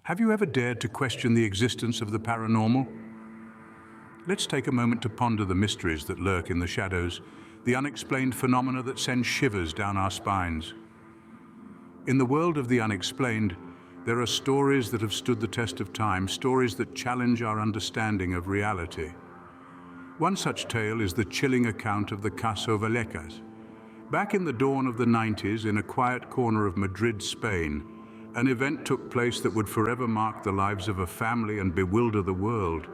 Have you ever dared to question the existence of the paranormal? Let's take a moment to ponder the mysteries that lurk in the shadows, the unexplained phenomena that send shivers down our spines. In the world of the unexplained, there are stories that have stood the test of time, stories that challenge our understanding of reality. One such tale is the chilling account of the Caso Vallecas. Back in the dawn of the 90s, in a quiet corner of Madrid, Spain, an event took place that would forever mark the lives of a family and bewilder the world.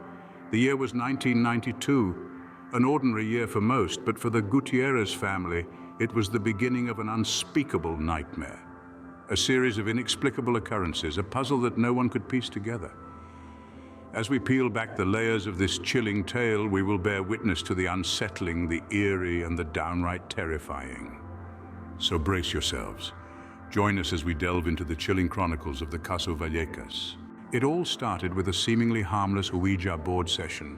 The year was 1992, an ordinary year for most, but for the Gutiérrez family, it was the beginning of an unspeakable nightmare. A series of inexplicable occurrences, a puzzle that no one could piece together. As we peel back the layers of this chilling tale, we will bear witness to the unsettling, the eerie, and the downright terrifying. So brace yourselves. Join us as we delve into the chilling chronicles of the Caso Vallecas. It all started with a seemingly harmless Ouija board session.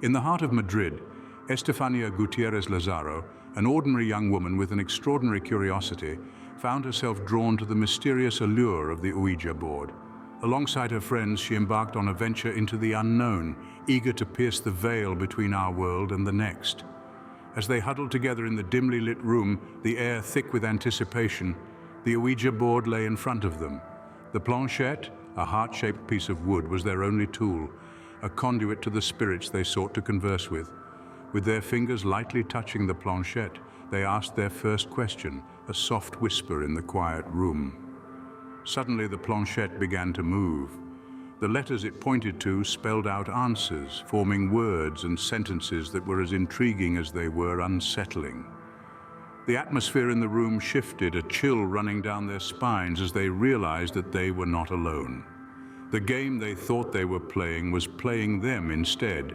In the heart of Madrid, Estefania Gutiérrez Lazaro, an ordinary young woman with an extraordinary curiosity, found herself drawn to the mysterious allure of the Ouija board. Alongside her friends, she embarked on a venture into the unknown, eager to pierce the veil between our world and the next. As they huddled together in the dimly lit room, the air thick with anticipation, the Ouija board lay in front of them. The planchette, a heart-shaped piece of wood, was their only tool, a conduit to the spirits they sought to converse with. With their fingers lightly touching the planchette, they asked their first question, a soft whisper in the quiet room. Suddenly the planchette began to move. The letters it pointed to spelled out answers, forming words and sentences that were as intriguing as they were unsettling. The atmosphere in the room shifted, a chill running down their spines as they realized that they were not alone. The game they thought they were playing was playing them instead.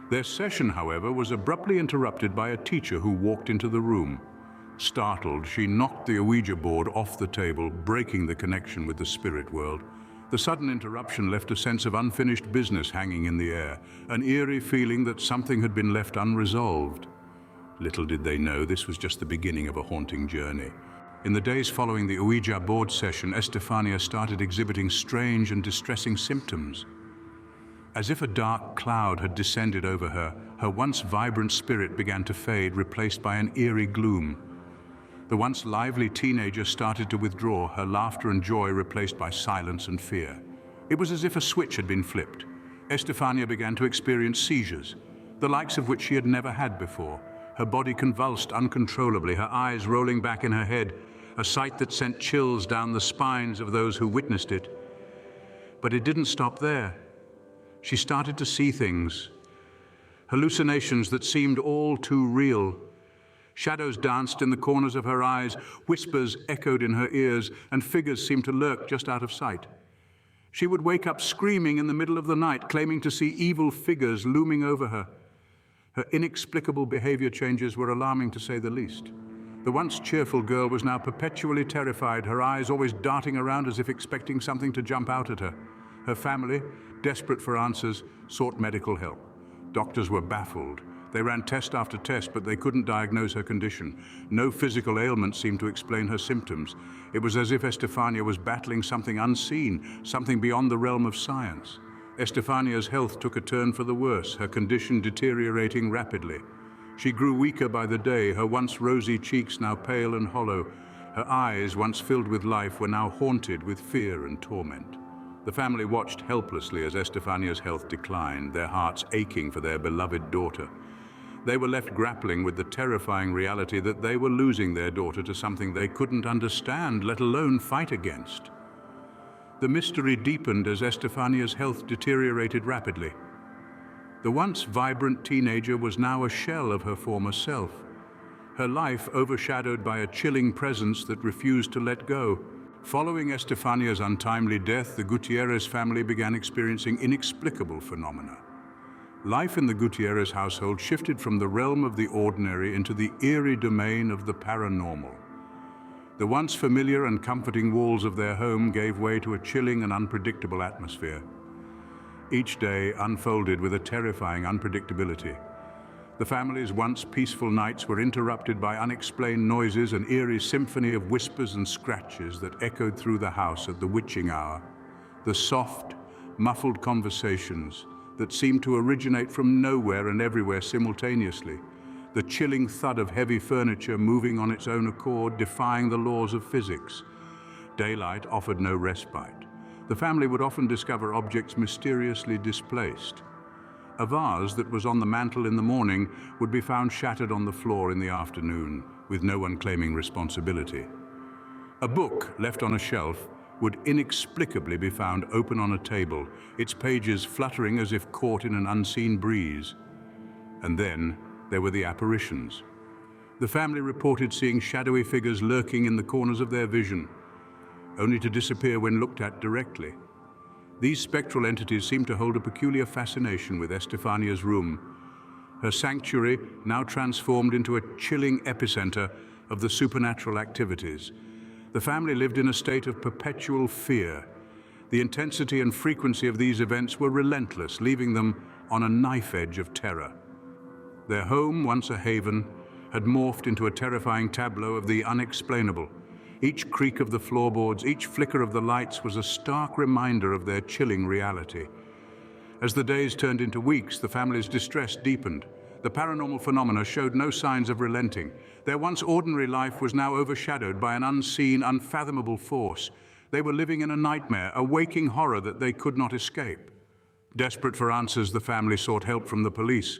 Their session, however, was abruptly interrupted by a teacher who walked into the room. Startled, she knocked the Ouija board off the table, breaking the connection with the spirit world. The sudden interruption left a sense of unfinished business hanging in the air, an eerie feeling that something had been left unresolved. Little did they know this was just the beginning of a haunting journey. In the days following the Ouija board session, Estefania started exhibiting strange and distressing symptoms. As if a dark cloud had descended over her, her once vibrant spirit began to fade, replaced by an eerie gloom. The once lively teenager started to withdraw, her laughter and joy replaced by silence and fear. It was as if a switch had been flipped. Estefania began to experience seizures, the likes of which she had never had before. Her body convulsed uncontrollably, her eyes rolling back in her head, a sight that sent chills down the spines of those who witnessed it. But it didn't stop there. She started to see things, hallucinations that seemed all too real. Shadows danced in the corners of her eyes, whispers echoed in her ears, and figures seemed to lurk just out of sight. She would wake up screaming in the middle of the night, claiming to see evil figures looming over her. Her inexplicable behavior changes were alarming, to say the least. The once cheerful girl was now perpetually terrified, her eyes always darting around as if expecting something to jump out at her. Her family, desperate for answers, sought medical help. Doctors were baffled. They ran test after test, but they couldn't diagnose her condition. No physical ailment seemed to explain her symptoms. It was as if Estefania was battling something unseen, something beyond the realm of science. Estefania's health took a turn for the worse, her condition deteriorating rapidly. She grew weaker by the day, her once rosy cheeks now pale and hollow. Her eyes, once filled with life, were now haunted with fear and torment. The family watched helplessly as Estefania's health declined, their hearts aching for their beloved daughter. They were left grappling with the terrifying reality that they were losing their daughter to something they couldn't understand, let alone fight against. The mystery deepened as Estefania's health deteriorated rapidly. The once vibrant teenager was now a shell of her former self, her life overshadowed by a chilling presence that refused to let go. Following Estefania's untimely death, the Gutiérrez family began experiencing inexplicable phenomena. Life in the Gutiérrez household shifted from the realm of the ordinary into the eerie domain of the paranormal. The once familiar and comforting walls of their home gave way to a chilling and unpredictable atmosphere. Each day unfolded with a terrifying unpredictability. The family's once peaceful nights were interrupted by unexplained noises, an eerie symphony of whispers and scratches that echoed through the house at the witching hour. The soft, muffled conversations that seemed to originate from nowhere and everywhere simultaneously. The chilling thud of heavy furniture moving on its own accord, defying the laws of physics. Daylight offered no respite. The family would often discover objects mysteriously displaced. A vase that was on the mantel in the morning would be found shattered on the floor in the afternoon, with no one claiming responsibility. A book left on a shelf would inexplicably be found open on a table, its pages fluttering as if caught in an unseen breeze. And then there were the apparitions. The family reported seeing shadowy figures lurking in the corners of their vision, only to disappear when looked at directly. These spectral entities seemed to hold a peculiar fascination with Estefania's room, her sanctuary now transformed into a chilling epicenter of the supernatural activities. The family lived in a state of perpetual fear. The intensity and frequency of these events were relentless, leaving them on a knife edge of terror. Their home, once a haven, had morphed into a terrifying tableau of the unexplainable. Each creak of the floorboards, each flicker of the lights was a stark reminder of their chilling reality. As the days turned into weeks, the family's distress deepened. The paranormal phenomena showed no signs of relenting. Their once ordinary life was now overshadowed by an unseen, unfathomable force. They were living in a nightmare, a waking horror that they could not escape. Desperate for answers, the family sought help from the police.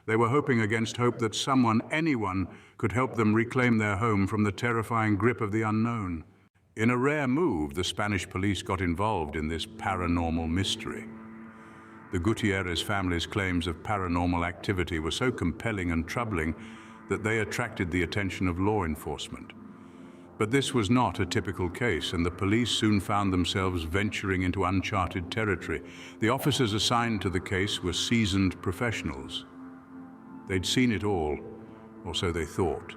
They were hoping against hope that someone, anyone, could help them reclaim their home from the terrifying grip of the unknown. In a rare move, the Spanish police got involved in this paranormal mystery. The Gutiérrez family's claims of paranormal activity were so compelling and troubling that they attracted the attention of law enforcement. But this was not a typical case, and the police soon found themselves venturing into uncharted territory. The officers assigned to the case were seasoned professionals. They'd seen it all, or so they thought.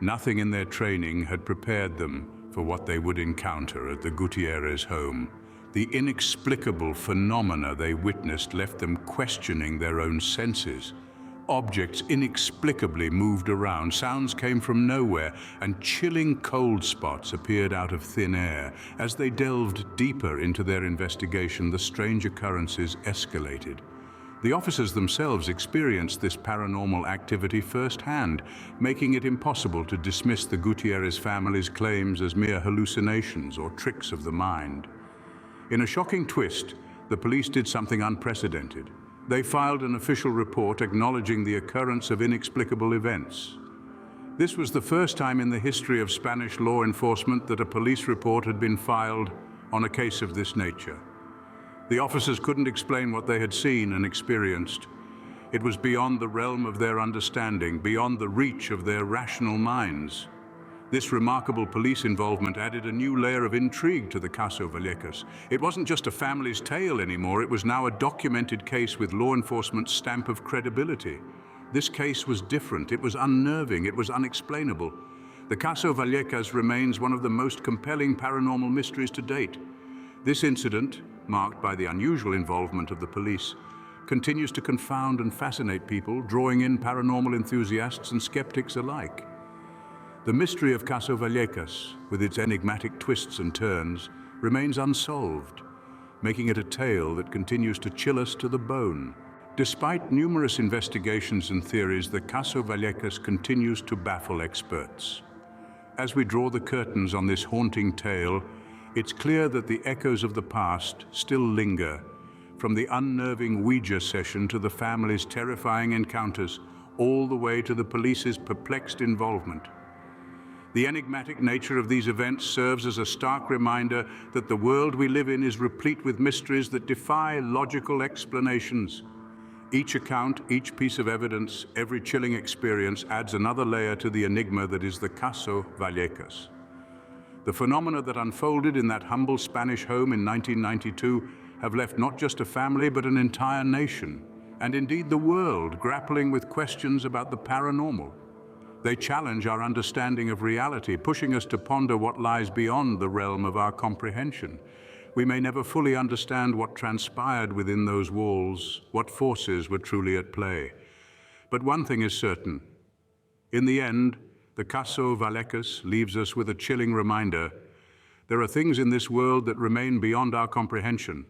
Nothing in their training had prepared them for what they would encounter at the Gutiérrez home. The inexplicable phenomena they witnessed left them questioning their own senses. Objects inexplicably moved around, sounds came from nowhere, and chilling cold spots appeared out of thin air. As they delved deeper into their investigation, the strange occurrences escalated. The officers themselves experienced this paranormal activity firsthand, making it impossible to dismiss the Gutiérrez family's claims as mere hallucinations or tricks of the mind. In a shocking twist, the police did something unprecedented. They filed an official report acknowledging the occurrence of inexplicable events. This was the first time in the history of Spanish law enforcement that a police report had been filed on a case of this nature. The officers couldn't explain what they had seen and experienced. It was beyond the realm of their understanding, beyond the reach of their rational minds. This remarkable police involvement added a new layer of intrigue to the Caso Vallecas. It wasn't just a family's tale anymore, it was now a documented case with law enforcement's stamp of credibility. This case was different, it was unnerving, it was unexplainable. The Caso Vallecas remains one of the most compelling paranormal mysteries to date. This incident, marked by the unusual involvement of the police, continues to confound and fascinate people, drawing in paranormal enthusiasts and skeptics alike. The mystery of Caso Vallecas, with its enigmatic twists and turns, remains unsolved, making it a tale that continues to chill us to the bone. Despite numerous investigations and theories, the Caso Vallecas continues to baffle experts. As we draw the curtains on this haunting tale, it's clear that the echoes of the past still linger, from the unnerving Ouija session to the family's terrifying encounters, all the way to the police's perplexed involvement. The enigmatic nature of these events serves as a stark reminder that the world we live in is replete with mysteries that defy logical explanations. Each account, each piece of evidence, every chilling experience adds another layer to the enigma that is the Caso Vallecas. The phenomena that unfolded in that humble Spanish home in 1992 have left not just a family but an entire nation, and indeed the world, grappling with questions about the paranormal. They challenge our understanding of reality, pushing us to ponder what lies beyond the realm of our comprehension. We may never fully understand what transpired within those walls, what forces were truly at play. But one thing is certain. In the end, the Caso Vallecas leaves us with a chilling reminder There are things in this world that remain beyond our comprehension.